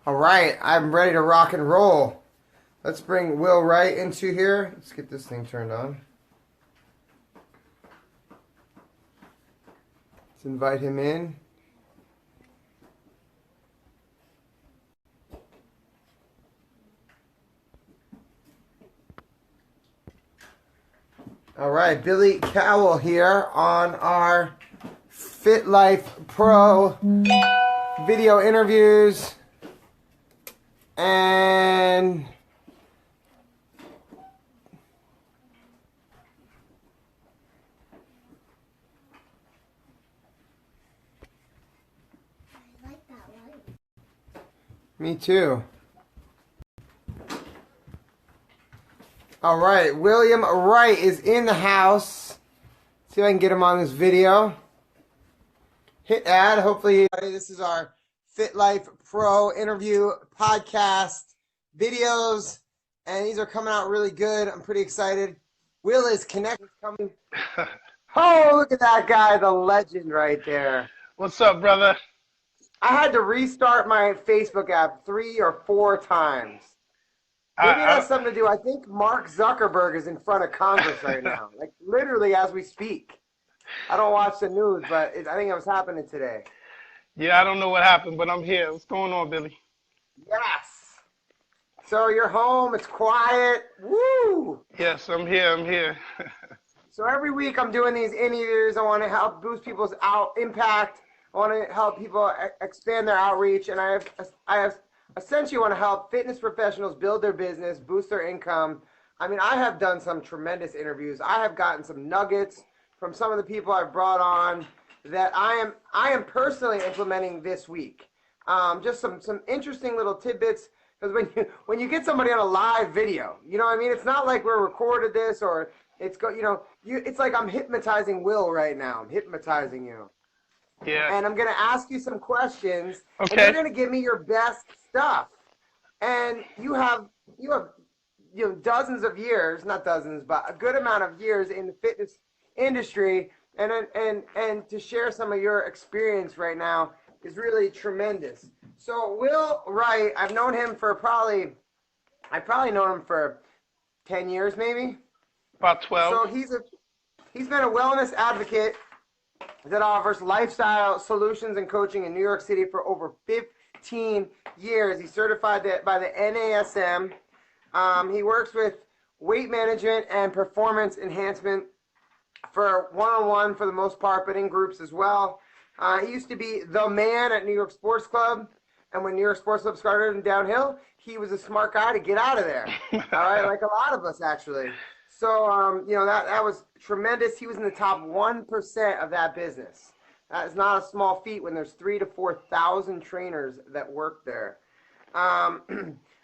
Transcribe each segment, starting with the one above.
All right, I'm ready to rock and roll. Let's bring Will Wright into here. Let's get this thing turned on. Let's invite him in. All right, Billy Cowell here on our Fit Life Pro video interviews. And I like that light. me too. All right, William Wright is in the house. See if I can get him on this video. Hit add. Hopefully, this is our Fit Life Pro interview podcast videos, and these are coming out really good. I'm pretty excited. Will is connected. Coming. Oh, look at that guy, the legend right there. What's up, brother? I had to restart my Facebook app 3 or 4 times. Maybe it has something to do. I think Mark Zuckerberg is in front of Congress right now, like literally as we speak. I don't watch the news, but I think it was happening today. Yeah, I don't know what happened, but I'm here. What's going on, Billy? Yes. So you're home. It's quiet. Woo! Yes, I'm here. I'm here. So every week I'm doing these interviews. I want to help boost people's impact. I want to help people expand their outreach, and I have essentially want to help fitness professionals build their business, boost their income. I mean, I have done some tremendous interviews. I have gotten some nuggets from some of the people I've brought on that I am personally implementing this week. Just some interesting little tidbits, because when you get somebody on a live video, you know what I mean? It's not like we're recorded this or it's it's like I'm hypnotizing Will right now. I'm hypnotizing you. Yeah. And I'm going to ask you some questions, Okay. and you're going to give me your best stuff. And you have dozens of years, not dozens, but a good amount of years in the fitness industry, and to share some of your experience right now is really tremendous. So Will Wright, I've known him for probably known him for 10 years maybe. About 12. So he's been a wellness advocate that offers lifestyle solutions and coaching in New York City for over 15 years. He's certified by the NASM. He works with weight management and performance enhancement for one-on-one for the most part, but in groups as well. He used to be the man at New York Sports Club, and when New York Sports Club started downhill, he was a smart guy to get out of there. All right, like a lot of us actually. So, that was tremendous. He was in the top 1% of that business. That is not a small feat when there's 3,000 to 4,000 trainers that work there.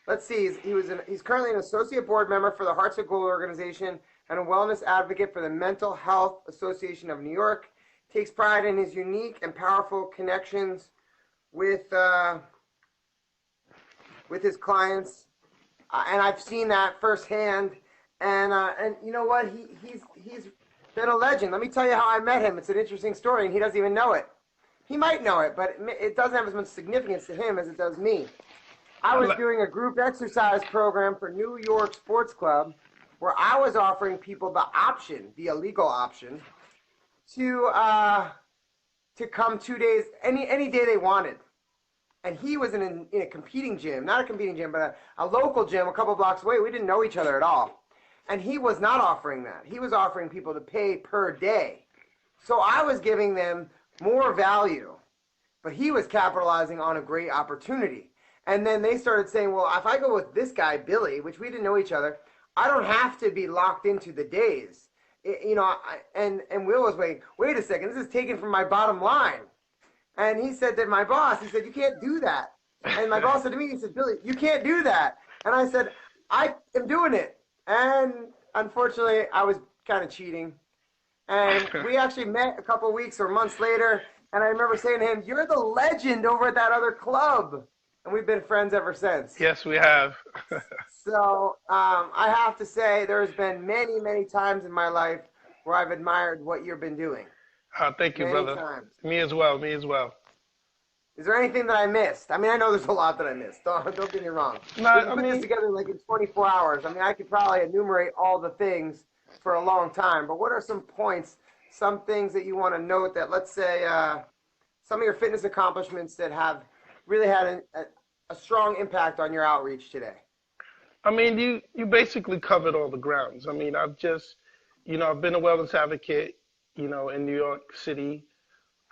Let's see. He's currently an associate board member for the Hearts of Gold organization and a wellness advocate for the Mental Health Association of New York. Takes pride in his unique and powerful connections with his clients, and I've seen that firsthand. And you know what? He's been a legend. Let me tell you how I met him. It's an interesting story, and he doesn't even know it. He might know it, but it doesn't have as much significance to him as it does me. I was doing a group exercise program for New York Sports Club where I was offering people the option, the illegal option, to come 2 days, any day they wanted. And he was in a competing gym, not a competing gym, but a local gym a couple blocks away. We didn't know each other at all. And he was not offering that. He was offering people to pay per day. So I was giving them more value, but he was capitalizing on a great opportunity. And then they started saying, well, if I go with this guy, Billy, which we didn't know each other, I don't have to be locked into the days. And Will was wait a second, this is taken from my bottom line. And he said that my boss, he said, you can't do that. And my boss said to me, he said, Billy, you can't do that. And I said, I am doing it. And unfortunately, I was kind of cheating. And we actually met a couple weeks or months later. And I remember saying to him, you're the legend over at that other club. And we've been friends ever since. Yes, we have. So I have to say there's been many, many times in my life where I've admired what you've been doing. Thank you, Many brother. times. Me as well. Me as well. Is there anything that I missed? I mean, I know there's a lot that I missed. Don't get me wrong. No, We can I put this mean, together like in 24 hours. I mean, I could probably enumerate all the things for a long time. But what are some points, some things that you want to note that, let's say, some of your fitness accomplishments that have really had a strong impact on your outreach today? you basically covered all the grounds. I mean, I've been a wellness advocate, in New York City,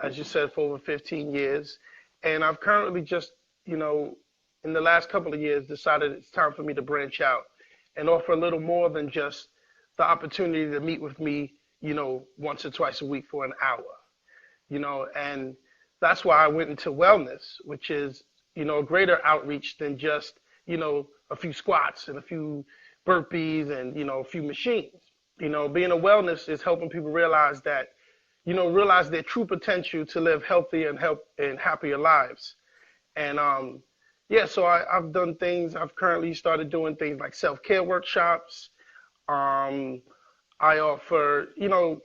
as you said, for over 15 years. And I've currently just, you know, in the last couple of years, decided it's time for me to branch out and offer a little more than just the opportunity to meet with me, once or twice a week for an hour, and that's why I went into wellness, which is, a greater outreach than just, a few squats and a few burpees and, a few machines. Being a wellness is helping people realize that, realize their true potential to live healthier and happier lives. And yeah, so I've done things. I've currently started doing things like self-care workshops. Um, I offer,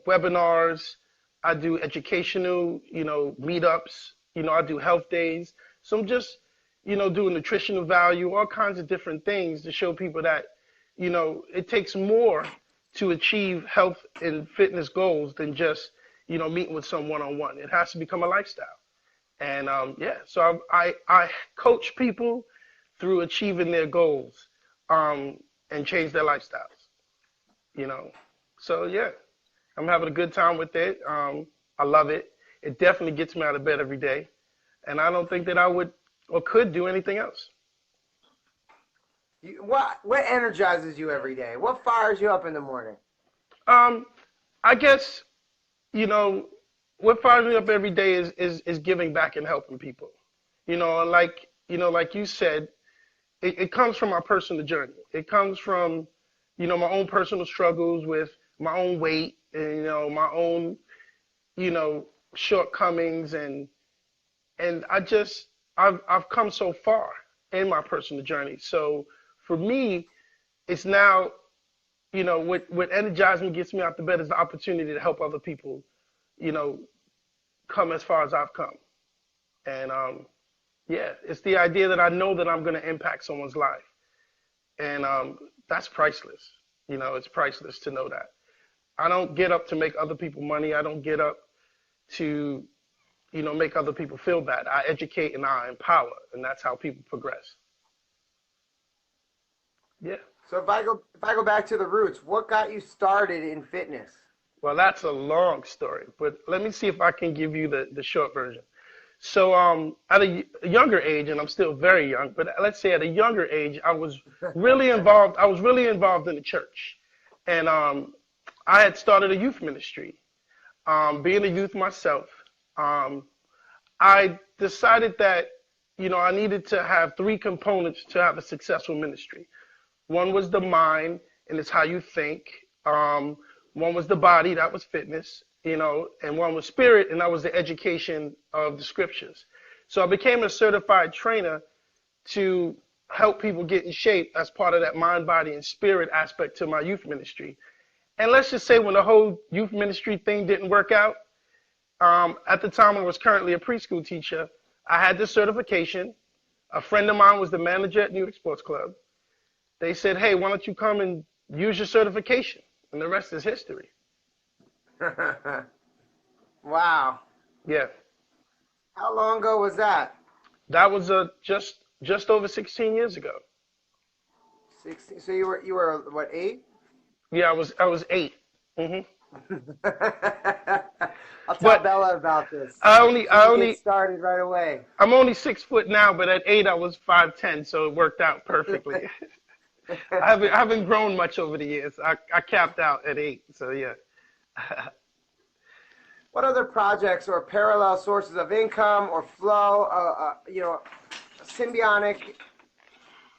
webinars. I do educational, meetups. I do health days. So I'm just, doing nutritional value, all kinds of different things to show people that, it takes more to achieve health and fitness goals than just, meeting with someone one-on-one. It has to become a lifestyle. And yeah, so I coach people through achieving their goals and change their lifestyles, you know. So yeah, I'm having a good time with it. I love it. It definitely gets me out of bed every day. And I don't think that I would or could do anything else. What energizes you every day? What fires you up in the morning? Um, I guess, you know, what fires me up every day is giving back and helping people. And like you said, it comes from my personal journey. It comes from, my own personal struggles with my own weight and, my own, shortcomings and I've come so far in my personal journey. So for me, it's now, what energizes me, gets me out the bed is the opportunity to help other people, you know, come as far as I've come. And yeah, it's the idea that I know that I'm going to impact someone's life. And that's priceless. It's priceless to know that. I don't get up to make other people money. I don't get up to, make other people feel bad. I educate and I empower, and that's how people progress. Yeah. So if I go back to the roots, what got you started in fitness? Well, that's a long story, but let me see if I can give you the short version. So at a younger age, and I'm still very young, but let's say at a younger age, I was really involved. I was really involved in the church, and I had started a youth ministry. Being a youth myself, I decided that I needed to have three components to have a successful ministry. One was the mind, and it's how you think. One was the body, that was fitness, and one was spirit, and that was the education of the scriptures. So I became a certified trainer to help people get in shape as part of that mind, body, and spirit aspect to my youth ministry. And let's just say when the whole youth ministry thing didn't work out, at the time I was currently a preschool teacher, I had this certification. A friend of mine was the manager at New York Sports Club. They said, hey, why don't you come and use your certification? And the rest is history. Wow. Yeah. How long ago was that? That was just over 16 years ago. 16. So you were what, 8? Yeah, I was 8. Mm-hmm. I'll tell Bella about this. I only Get started right away. I'm only 6 foot now, but at 8 I was 5'10", so it worked out perfectly. I haven't grown much over the years. I capped out at 8, so yeah. What other projects or parallel sources of income or flow, symbiotic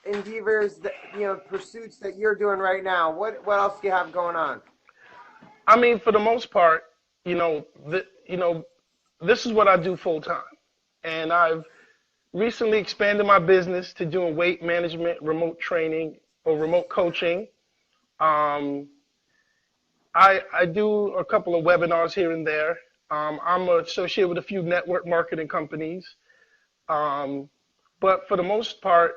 endeavors, pursuits that you're doing right now? What else do you have going on? I mean, for the most part, this is what I do full time, and I've recently expanded my business to doing weight management, remote training, or remote coaching. I do a couple of webinars here and there. I'm associated with a few network marketing companies. But for the most part,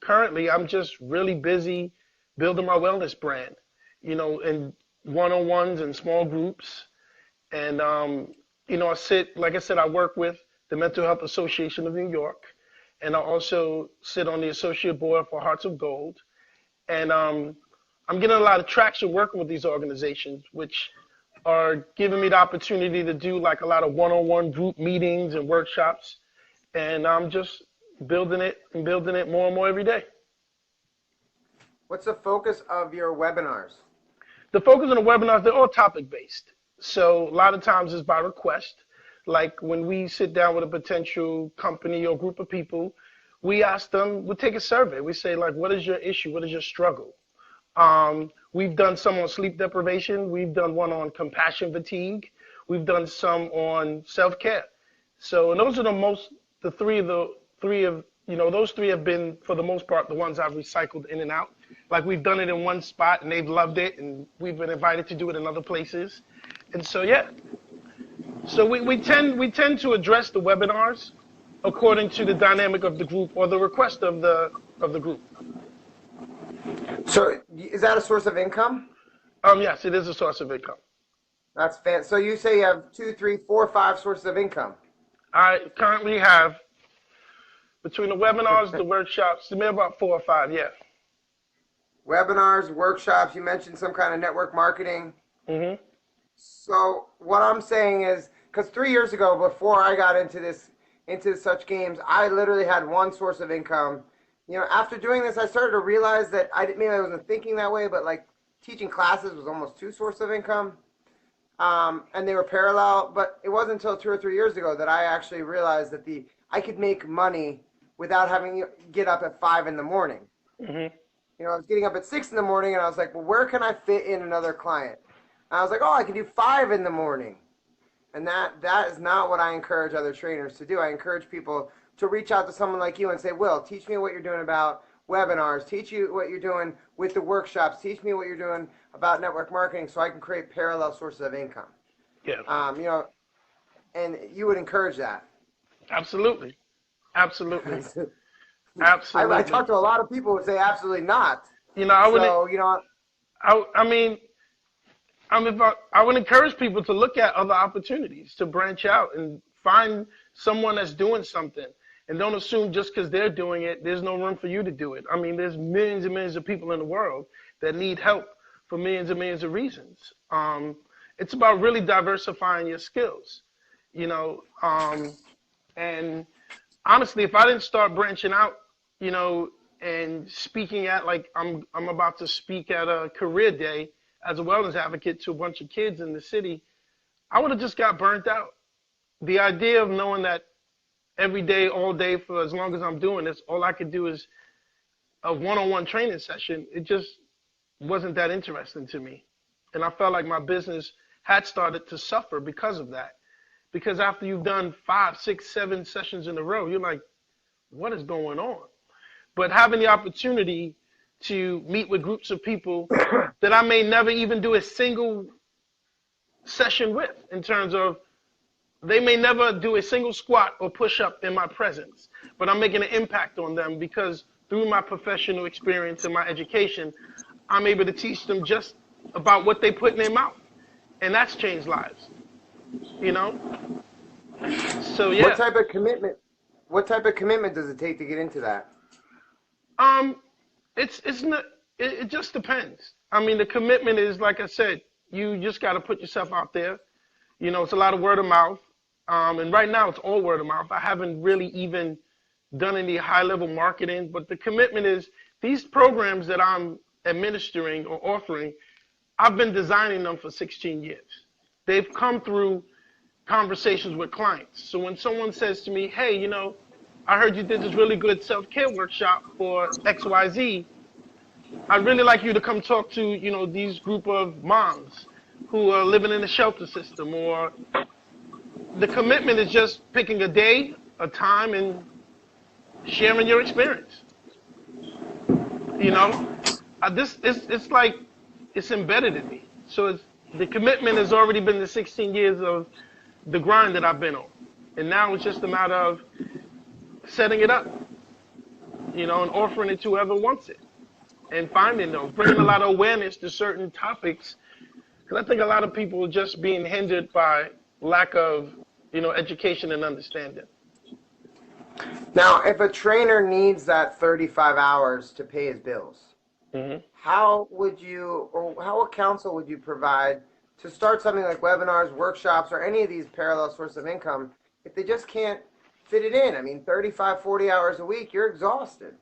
currently I'm just really busy building my wellness brand, in one-on-ones and small groups. And, like I said, I work with the Mental Health Association of New York, and I also sit on the associate board for Hearts of Gold. And I'm getting a lot of traction working with these organizations, which are giving me the opportunity to do like a lot of one-on-one group meetings and workshops. And I'm just building it more and more every day. What's the focus of your webinars? The focus of the webinars, they're all topic-based. So a lot of times it's by request. Like when we sit down with a potential company or group of people, we ask them, we take a survey. We say, like, what is your issue? What is your struggle? We've done some on sleep deprivation. We've done one on compassion fatigue. We've done some on self-care. So, and those are those three have been, for the most part, the ones I've recycled in and out. Like we've done it in one spot and they've loved it, and we've been invited to do it in other places. And so, yeah. So we tend to address the webinars according to the dynamic of the group or the request of the group. So is that a source of income? Yes, it is a source of income. That's fantastic. So you say you have 2, 3, 4, 5 sources of income. I currently have, between the webinars, the workshops, maybe about 4 or 5, yeah. Webinars, workshops, you mentioned some kind of network marketing. Mm-hmm. So what I'm saying is, because 3 years ago, before I got into such games, I literally had one source of income. After doing this, I started to realize that maybe I wasn't thinking that way, but like teaching classes was almost 2 sources of income. And they were parallel, but it wasn't until 2 or 3 years ago that I actually realized that I could make money without having to get up at 5 in the morning. Mm-hmm. I was getting up at 6 in the morning, and I was like, well, where can I fit in another client? And I was like, oh, I can do 5 in the morning. And that is not what I encourage other trainers to do. I encourage people to reach out to someone like you and say, Will, teach me what you're doing about webinars, teach you what you're doing with the workshops, teach me what you're doing about network marketing so I can create parallel sources of income. Yeah. And you would encourage that. Absolutely. Absolutely. I talk to a lot of people who say absolutely not. I would encourage people to look at other opportunities, to branch out and find someone that's doing something. And don't assume just because they're doing it, there's no room for you to do it. I mean, there's millions and millions of people in the world that need help for millions and millions of reasons. It's about really diversifying your skills, and honestly, if I didn't start branching out, and speaking at, like, I'm about to speak at a career day as a wellness advocate to a bunch of kids in the city, I would have just got burnt out. The idea of knowing that every day, all day, for as long as I'm doing this, all I could do is a one-on-one training session, it just wasn't that interesting to me. And I felt like my business had started to suffer because of that. Because after you've done 5, 6, 7 sessions in a row, you're like, what is going on? But having the opportunity to meet with groups of people that I may never even do a single session with, in terms of they may never do a single squat or push up in my presence, but I'm making an impact on them because through my professional experience and my education, I'm able to teach them just about what they put in their mouth. And that's changed lives, So, yeah. What type of commitment does it take to get into that? It just depends. I mean, the commitment is, like I said, you just got to put yourself out there. It's a lot of word of mouth. And right now it's all word of mouth. I haven't really even done any high level marketing, but the commitment is these programs that I'm administering or offering, I've been designing them for 16 years. They've come through conversations with clients. So when someone says to me, hey, I heard you did this really good self-care workshop for XYZ, I'd really like you to come talk to, these group of moms who are living in the shelter system. Or the commitment is just picking a day, a time, and sharing your experience. It's like it's embedded in me. So the commitment has already been the 16 years of the grind that I've been on. And now it's just a matter of setting it up, and offering it to whoever wants it, and finding those, bringing a lot of awareness to certain topics. Because I think a lot of people are just being hindered by lack of, education and understanding. Now, if a trainer needs that 35 hours to pay his bills, how would you, or what counsel would you provide to start something like webinars, workshops, or any of these parallel sources of income if they just can't fit it in? I mean, 35, 40 hours a week, you're exhausted.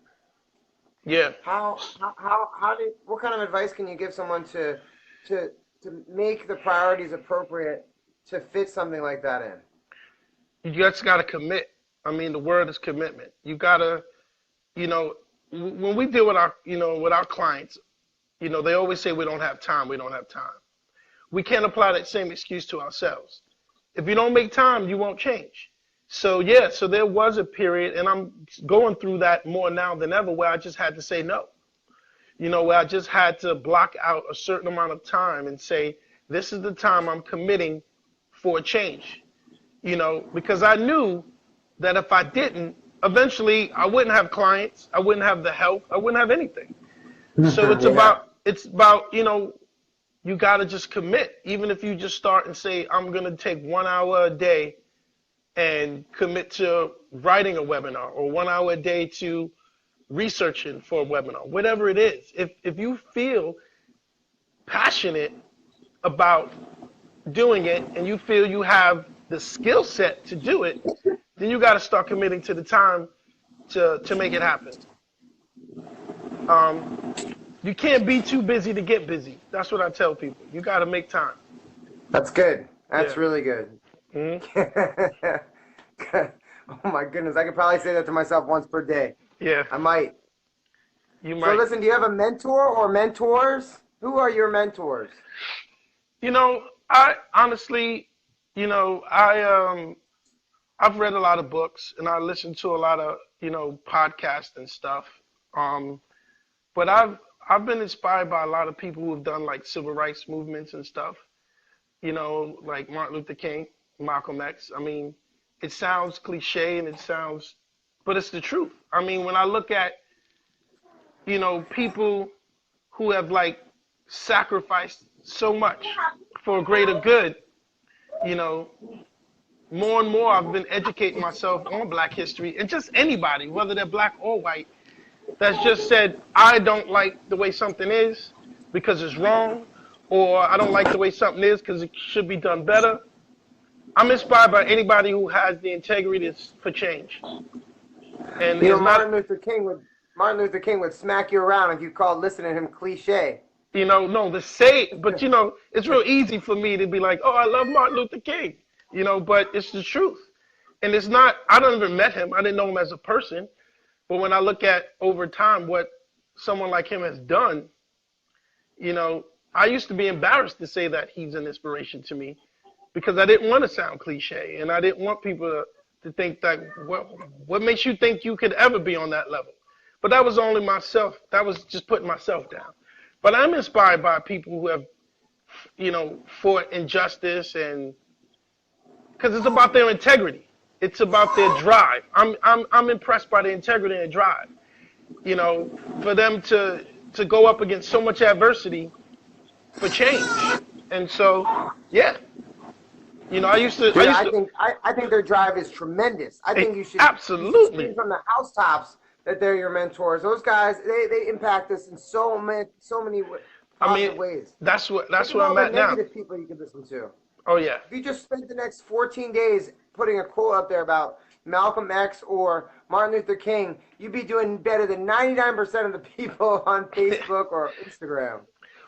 Yeah. What kind of advice can you give someone to make the priorities appropriate to fit something like that in? You just got to commit. I mean, the word is commitment. You got to, when we deal with our clients, they always say we don't have time. We don't have time. We can't apply that same excuse to ourselves. If you don't make time, you won't change. So there was a period, and I'm going through that more now than ever, where I just had to say no. Where I just had to block out a certain amount of time and say, this is the time I'm committing for a change. Because I knew that if I didn't, eventually I wouldn't have clients, I wouldn't have the help, I wouldn't have anything. So it's about, you got to just commit. Even if you just start and say, I'm going to take 1 hour a day and commit to writing a webinar, or 1 hour a day to researching for a webinar, whatever it is. If you feel passionate about doing it and you feel you have the skill set to do it, then you got to start committing to the time to make it happen. You can't be too busy to get busy. That's what I tell people. You got to make time. That's good. That's really good. Oh my goodness, I could probably say that to myself once per day. Yeah. I might. You So might. listen, do you have a mentor or mentors? Who are your mentors? I honestly, I've read a lot of books and I listen to a lot of, podcasts and stuff. But I've been inspired by a lot of people who have done like civil rights movements and stuff, like Martin Luther King, Malcolm X. I mean, it sounds cliche and but it's the truth. I mean, when I look at, people who have like sacrificed so much for a greater good, more and more I've been educating myself on Black history, and just anybody, whether they're Black or white, that's just said, I don't like the way something is because it's wrong, or I don't like the way something is because it should be done better. I'm inspired by anybody who has the integrity for change. And Martin Luther King would smack you around if you called listening to him cliche. No, to say it, but it's real easy for me to be like, oh, I love Martin Luther King, but it's the truth. And it's not, I don't even met him. I didn't know him as a person. But when I look at over time what someone like him has done, I used to be embarrassed to say that he's an inspiration to me because I didn't want to sound cliche, and I didn't want people to think that, what makes you think you could ever be on that level? But that was only myself. That was just putting myself down. But I'm inspired by people who have, fought injustice, and because it's about their integrity. It's about their drive. I'm impressed by the integrity and drive. For them to go up against so much adversity for change. And so, yeah. I think their drive is tremendous. I think you should absolutely from the housetops that they're your mentors. Those guys, they impact us in so many positive ways. That's where I'm at now. Negative people you can listen to. Oh yeah. If you just spent the next 14 days putting a quote up there about Malcolm X or Martin Luther King, you'd be doing better than 99% of the people on Facebook or Instagram.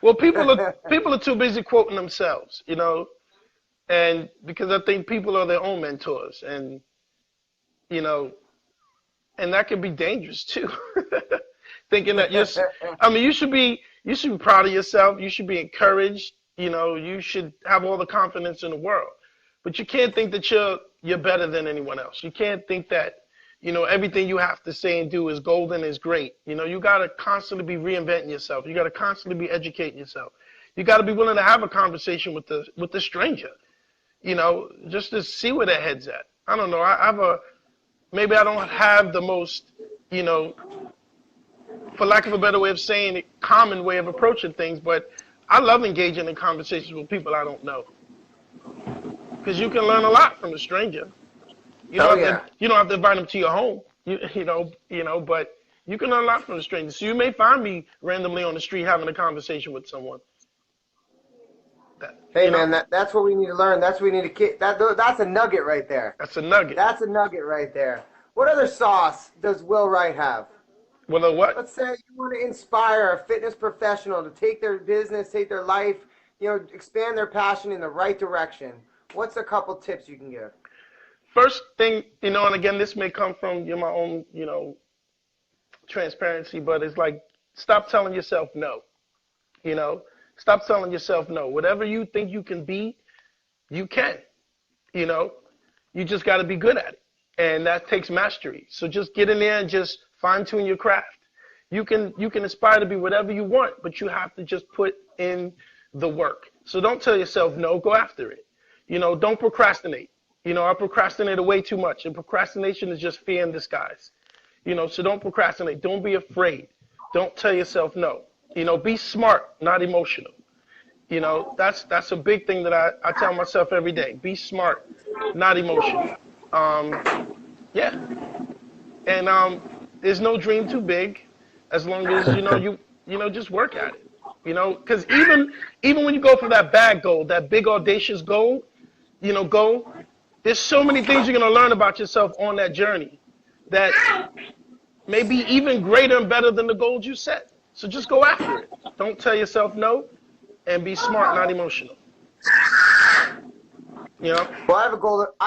Well, people are too busy quoting themselves, and because I think people are their own mentors, and and that can be dangerous too. Thinking that you should be proud of yourself. You should be encouraged. You should have all the confidence in the world. But you can't think that you're better than anyone else. You can't think that, everything you have to say and do is golden, is great. You got to constantly be reinventing yourself. You got to constantly be educating yourself. You got to be willing to have a conversation with the stranger, just to see where their head's at. I don't know. I maybe I don't have the most, you know, for lack of a better way of saying it, common way of approaching things, but I love engaging in conversations with people I don't know because you can learn a lot from a stranger. Oh yeah. You don't have to invite them to your home. But you can learn a lot from a stranger. So you may find me randomly on the street having a conversation with someone. Hey man, that's what we need to learn. That's what we need to keep. That's a nugget right there. That's a nugget. That's a nugget right there. What other sauce does Will Wright have? Well, what? Let's say you want to inspire a fitness professional to take their business, take their life, expand their passion in the right direction. What's a couple tips you can give? First thing, and again, this may come from my own, transparency, but it's like, stop telling yourself no. Stop telling yourself no. Whatever you think you can be, you can. You just got to be good at it, and that takes mastery. So just get in there and just fine tune your craft. You can aspire to be whatever you want, but you have to just put in the work. So don't tell yourself no. Go after it. Don't procrastinate. I procrastinated way too much, and procrastination is just fear in disguise. So don't procrastinate. Don't be afraid. Don't tell yourself no. Be smart, not emotional. That's a big thing that I tell myself every day. Be smart, not emotional. Yeah. And there's no dream too big, as long as you just work at it. Because even when you go for that bad goal, that big audacious goal, there's so many things you're gonna learn about yourself on that journey that may be even greater and better than the goals you set. So just go after it. Don't tell yourself no, and be smart, not emotional. Well, I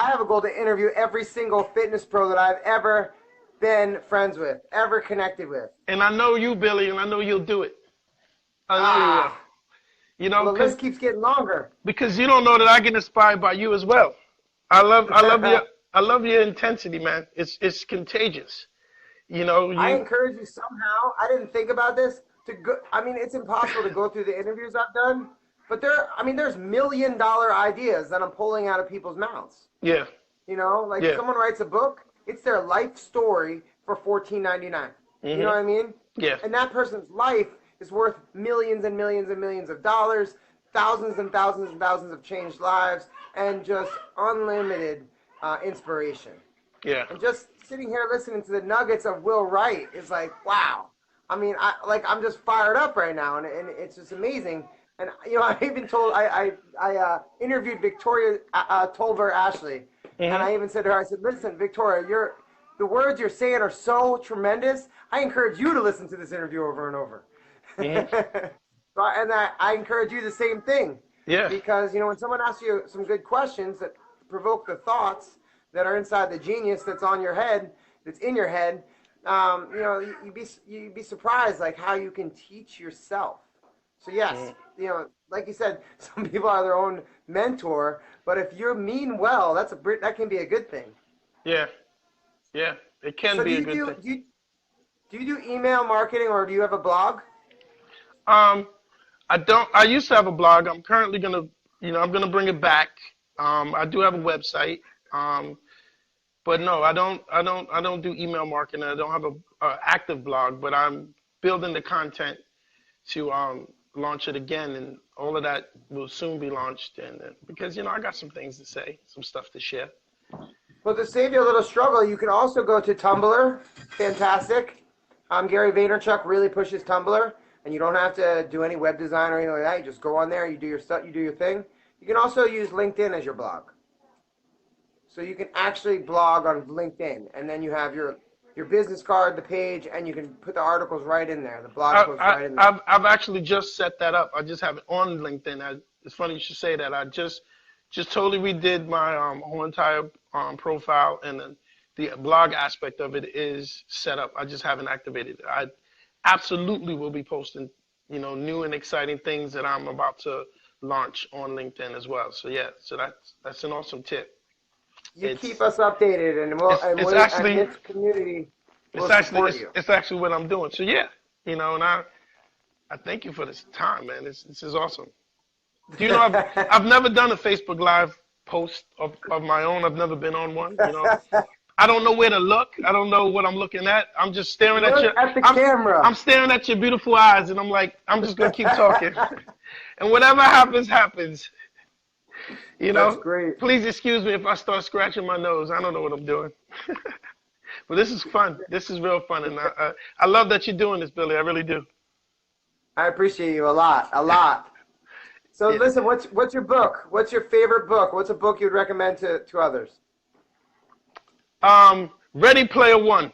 have a goal to interview every single fitness pro that I've ever been friends with, ever connected with. And I know you, Billy, and I know you'll do it. I know you will. Well, the list keeps getting longer. Because you don't know that I get inspired by you as well. I love your intensity, man. It's contagious. I encourage you somehow. I didn't think about this to go. I mean, it's impossible to go through the interviews I've done, but there's $1 million ideas that I'm pulling out of people's mouths. Yeah. Someone writes a book, it's their life story for $14.99. Mm-hmm. You know what I mean? Yeah. And that person's life is worth millions and millions and millions of dollars, thousands and thousands and thousands of changed lives, and just unlimited inspiration. Yeah. And just sitting here listening to the nuggets of Will Wright is like, wow. I mean, I'm just fired up right now, and it's just amazing. And I even told I interviewed Victoria Tolver Ashley, mm-hmm. and I even said to her, I said, listen, Victoria, the words you're saying are so tremendous. I encourage you to listen to this interview over and over. Mm-hmm. And I encourage you the same thing. Yeah. Because when someone asks you some good questions that provoke the thoughts that are inside the genius that's on your head, that's in your head, you'd be surprised like how you can teach yourself. So yes, like you said, some people are their own mentor, but if you mean well, that can be a good thing. Yeah, it can be a good thing. Do you do email marketing, or do you have a blog? I don't. I used to have a blog. I'm currently gonna bring it back. I do have a website. But no, I don't do email marketing. I don't have a active blog, but I'm building the content to launch it again, and all of that will soon be launched. And because I got some things to say, some stuff to share. Well, to save you a little struggle, you can also go to Tumblr. Fantastic. Gary Vaynerchuk really pushes Tumblr, and you don't have to do any web design or anything like that. You just go on there, you do your stuff, you do your thing. You can also use LinkedIn as your blog. So you can actually blog on LinkedIn, and then you have your business card, the page, and you can put the articles right in there, the blog posts right in there. I've actually just set that up. I just have it on LinkedIn. It's funny you should say that. I just totally redid my whole entire profile, and then the blog aspect of it is set up. I just haven't activated it. I absolutely will be posting, new and exciting things that I'm about to launch on LinkedIn as well. So yeah, that's an awesome tip. You keep us updated, and this community will support you. It's actually what I'm doing. So yeah, and I thank you for this time, man. This is awesome. Do you know I've never done a Facebook Live post of my own. I've never been on one. I don't know where to look. I don't know what I'm looking at. I'm just staring at Look your. at the I'm camera. I'm staring at your beautiful eyes, and I'm like, I'm just gonna keep talking, and whatever happens, happens. You That's know. great. Please excuse me if I start scratching my nose. I don't know what I'm doing. But this is fun. This is real fun, and I love that you're doing this, Billy. I really do. I appreciate you a lot, a lot. So Yeah. listen, what's your book? What's your favorite book? What's a book you'd recommend to others? Ready Player One.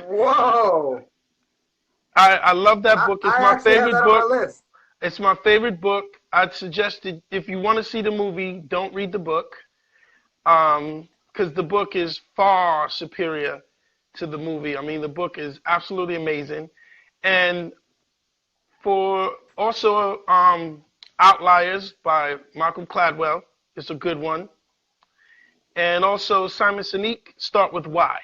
Whoa! I love that book. It's I my actually have favorite that on my book. list. It's my favorite book. I'd suggest that if you want to see the movie, don't read the book, because the book is far superior to the movie. I mean, the book is absolutely amazing. And for also Outliers by Malcolm Gladwell is a good one. And also Simon Sinek, Start With Why.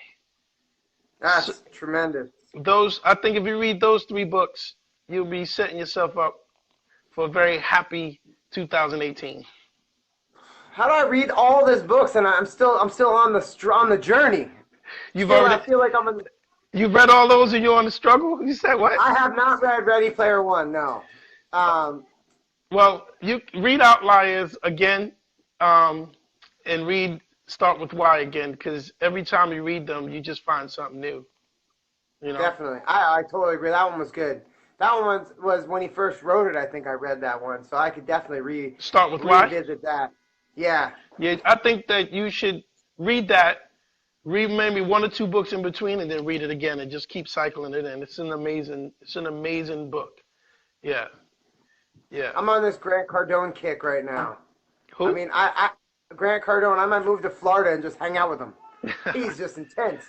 That's tremendous. Those, I think if you read those three books, you'll be setting yourself up for a very happy 2018. How do I read all these books and I'm still on the journey? You've Still, already I feel like you've read all those and you're on the struggle? You said what? I have not read Ready Player One. No. Well, you read Outliers again, and read Start With Why again, because every time you read them, you just find something new. You know? Definitely. I totally agree. That one was good. That one was when he first wrote it. I think I read that one, so I could definitely Start With Why? revisit that. Yeah. Yeah, I think that you should read that, read maybe one or two books in between, and then read it again, and just keep cycling it in. It's an amazing book. Yeah, yeah. I'm on this Grant Cardone kick right now. Who? I mean, Grant Cardone. I might move to Florida and just hang out with him. He's just intense.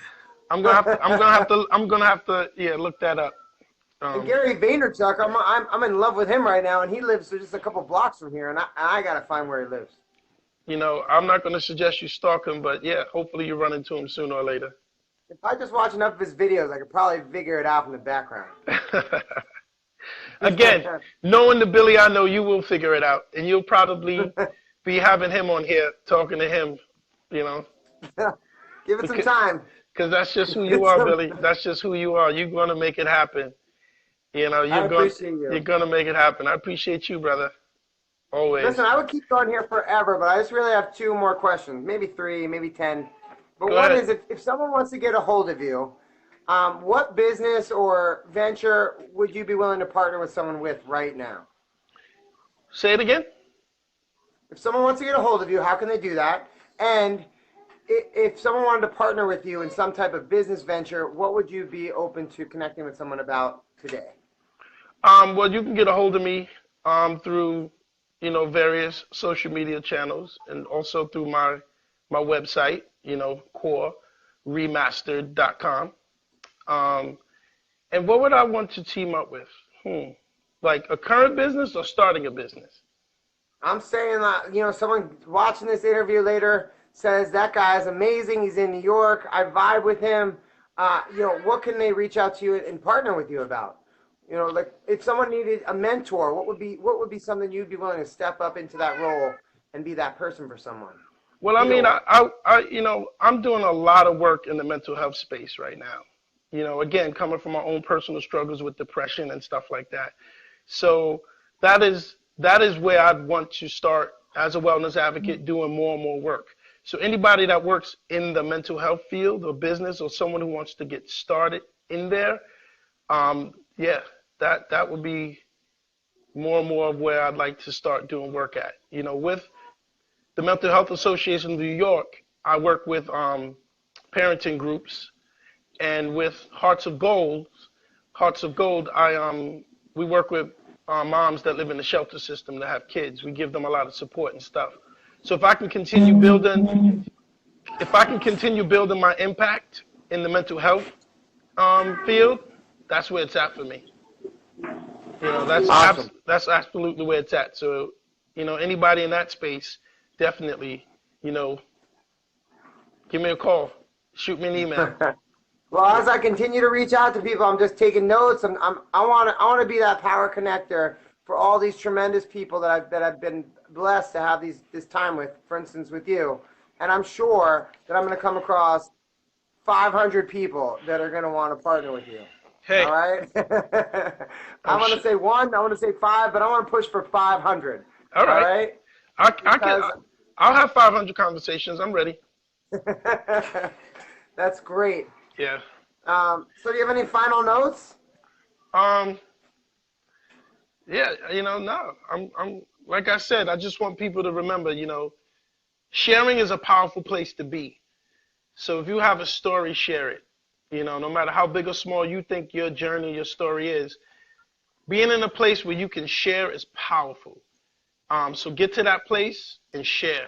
I'm gonna have to, yeah, look that up. And Gary Vaynerchuk, I'm in love with him right now, and he lives just a couple blocks from here, and I gotta find where he lives. You know, I'm not gonna suggest you stalk him, but yeah, hopefully you run into him sooner or later. If I just watch enough of his videos, I could probably figure it out from the background. Again, knowing the Billy I know, you will figure it out, and you'll probably be having him on here talking to him. You know. Give it some time. Because that's just who you are, Billy. That's just who you are. You're gonna make it happen. You know, you're gonna make it happen. I appreciate you, brother. Always. Listen, I would keep going here forever, but I just really have two more questions, maybe three, maybe 10. But Go one ahead. is, if someone wants to get a hold of you, what business or venture would you be willing to partner with someone with right now? Say it again. If someone wants to get a hold of you, how can they do that? And if someone wanted to partner with you in some type of business venture, what would you be open to connecting with someone about today? Well, you can get a hold of me through, you know, various social media channels, and also through my website, you know, coreremastered.com. And what would I want to team up with? Like a current business or starting a business? I'm saying that, you know, someone watching this interview later says that guy is amazing. He's in New York. I vibe with him. You know, what can they reach out to you and partner with you about? You know, like if someone needed a mentor, what would be something you'd be willing to step up into that role and be that person for someone? Well, I mean, I you know, I'm doing a lot of work in the mental health space right now. You know, again, coming from my own personal struggles with depression and stuff like that. So that is where I'd want to start as a wellness advocate, doing more and more work. So anybody that works in the mental health field or business, or someone who wants to get started in there, yeah, that would be more and more of where I'd like to start doing work at. You know, with the Mental Health Association of New York, I work with parenting groups, and with Hearts of Gold, we work with moms that live in the shelter system that have kids. We give them a lot of support and stuff. So if I can continue building my impact in the mental health field, that's where it's at for me. You know, that's awesome. That's absolutely where it's at. So, you know, anybody in that space, definitely, you know, give me a call, shoot me an email. Well, as I continue to reach out to people, I'm just taking notes. I want to be that power connector for all these tremendous people that I've been blessed to have this time with. For instance, with you, and I'm sure that I'm going to come across 500 people that are going to want to partner with you. Hey, All right? I'm I want to sure. say one, I want to say five, but I want to push for 500. All All right. right? I can. Because I'll have 500 conversations. I'm ready. that's great. Yeah. So do you have any final notes? Um. Yeah. No. I'm. Like I said, I just want people to remember. Sharing is a powerful place to be. So if you have a story, share it. No matter how big or small you think your journey, your story is, being in a place where you can share is powerful. So get to that place and share,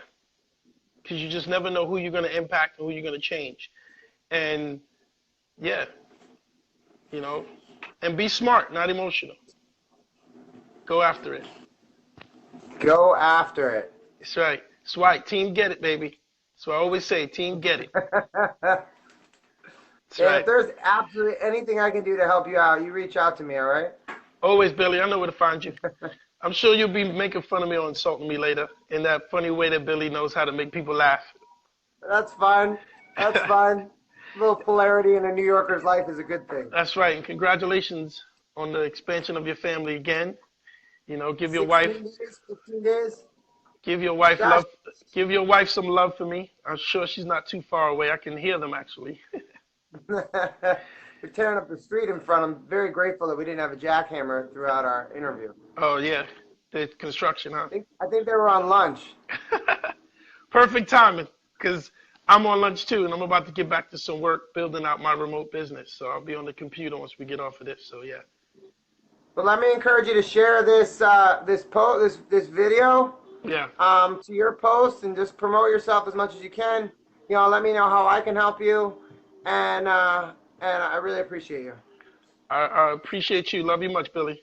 because you just never know who you're going to impact and who you're going to change. And yeah, you know, and be smart, not emotional. Go after it. Go after it. That's right. That's right. Team get it, baby. So I always say, team get it. That's Hey, if right. there's absolutely anything I can do to help you out, you reach out to me, all right? Always, Billy. I know where to find you. I'm sure you'll be making fun of me or insulting me later in that funny way that Billy knows how to make people laugh. That's fine. That's fine. A little polarity in a New Yorker's life is a good thing. That's right. And congratulations on the expansion of your family again. Give your 16 wife days, 15 days. give your wife Josh, love give your wife some love for me. I'm sure she's not too far away. I can hear them actually. you're tearing up the street in front. I'm very grateful that we didn't have a jackhammer throughout our interview. Oh yeah. The construction, huh? I think they were on lunch. Perfect timing, because I'm on lunch too, and I'm about to get back to some work building out my remote business. So I'll be on the computer once we get off of this. So yeah. But let me encourage you to share this video Yeah. to your post and just promote yourself as much as you can. Let me know how I can help you, and I really appreciate you. I appreciate you. Love you much, Billy.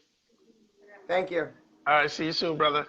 Thank you. All right. See you soon, brother.